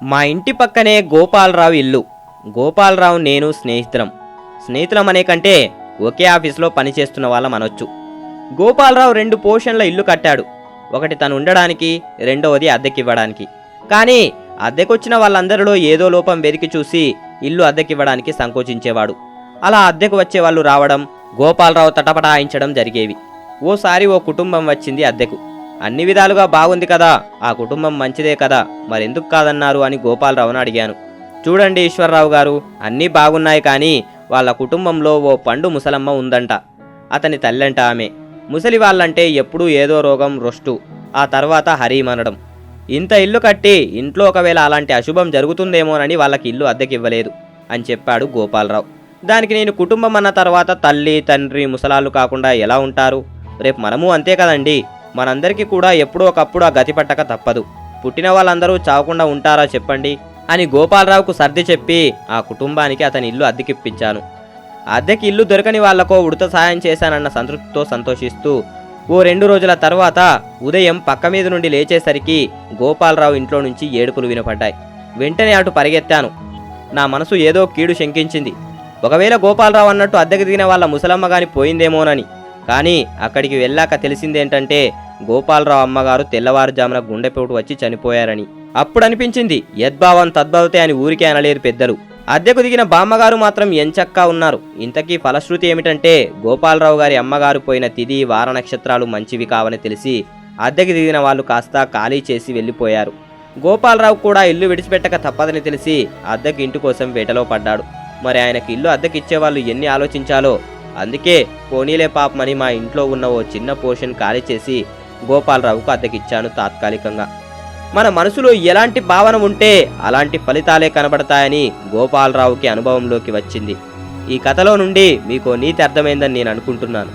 మా ఇంటి పక్కనే గోపాలరావు ఇల్లు. గోపాలరావు నేను స్నేహితులం అనే కంటే ఒకే ఆఫీస్లో పనిచేస్తున్న వాళ్ళం అనొచ్చు. గోపాలరావు 2 పోర్షన్ల ఇల్లు కట్టాడు. ఒకటి తను ఉండడానికి, రెండవది అద్దెకివ్వడానికి. కానీ అద్దెకొచ్చిన వాళ్ళందరిలో ఏదో లోపం వెతికి చూసి ఇల్లు అద్దెకివ్వడానికి సంకోచించేవాడు. అలా అద్దెకు వచ్చే వాళ్ళు రావడం, గోపాలరావు తటపటాయించడం జరిగేవి. ఓసారి ఓ కుటుంబం వచ్చింది అద్దెకు. అన్ని విధాలుగా బాగుంది కదా, ఆ కుటుంబం మంచిదే కదా, మరెందుకు కాదన్నారు అని గోపాలరావును అడిగాను. చూడండి ఈశ్వరరావు గారు, అన్నీ బాగున్నాయి, కానీ వాళ్ళ కుటుంబంలో ఓ పండు ముసలమ్మ ఉందంట. అతని తల్లంట ఆమె. ముసలి వాళ్ళంటే ఎప్పుడూ ఏదో రోగం రొస్టు, ఆ తర్వాత హరీమనడం. ఇంత ఇల్లు కట్టి ఇంట్లో ఒకవేళ అలాంటి అశుభం జరుగుతుందేమోనని వాళ్ళకి ఇల్లు అద్దెకివ్వలేదు అని చెప్పాడు గోపాలరావు. దానికి నేను కుటుంబం అన్న తర్వాత తల్లి తండ్రి ముసలాళ్ళు కాకుండా ఎలా ఉంటారు? రేపు మనము అంతే కదండి. మనందరికీ కూడా ఎప్పుడో ఒకప్పుడు ఆ గతి పట్టక తప్పదు. పుట్టిన వాళ్ళందరూ చావకుండా ఉంటారా చెప్పండి అని గోపాలరావుకు సర్ది చెప్పి ఆ కుటుంబానికి అతని ఇల్లు అద్దెకిప్పించాను. అద్దెకి ఇల్లు దొరకని వాళ్లకో ఉడత సాయం చేశానన్న సంతృప్తితో సంతోషిస్తూ ఓ 2 రోజుల తర్వాత ఉదయం పక్క మీద నుండి లేచేసరికి గోపాలరావు ఇంట్లో నుంచి ఏడుపులు వినపడ్డాయి. వెంటనే అటు పరిగెత్తాను. నా మనసు ఏదో కీడు శంకించింది. ఒకవేళ గోపాలరావు అన్నట్టు అద్దెకి దిగిన వాళ్ళ ముసలమ్మ గాని పోయిందేమోనని. కానీ అక్కడికి వెళ్ళాక తెలిసిందేంటంటే గోపాలరావు అమ్మగారు తెల్లవారుజామున గుండెపోటు వచ్చి చనిపోయారని. అప్పుడనిపించింది యద్భావం తద్భవతే అని ఊరికే అనలేరు పెద్దలు. అద్దెకు దిగిన బామ్మగారు మాత్రం ఎంచక్కా ఉన్నారు. ఇంతకీ ఫలశ్రుతి ఏమిటంటే గోపాలరావు గారి అమ్మగారు పోయిన తిథి వార నక్షత్రాలు మంచివి కావని తెలిసి అద్దెకి దిగిన వాళ్ళు కాస్త ఖాళీ చేసి వెళ్ళిపోయారు. గోపాలరావు కూడా ఇల్లు విడిచిపెట్టక తప్పదని తెలిసి అద్దెకి ఇంటి కోసం వేటలో పడ్డాడు. మరి ఆయనకి ఇల్లు అద్దెకిచ్చేవాళ్ళు ఎన్ని ఆలోచించాలో. అందుకే పోనీలే పాపమని మా ఇంట్లో ఉన్న ఓ చిన్న పోర్షన్ ఖాళీ చేసి గోపాలరావుకు అద్దెకిచ్చాను తాత్కాలికంగా. మన మనసులో ఎలాంటి భావన ఉంటే అలాంటి ఫలితాలే కనబడతాయని గోపాలరావుకి అనుభవంలోకి వచ్చింది. ఈ కథలో నుండి మీకు నీతి అర్థమైందని నేను అనుకుంటున్నాను.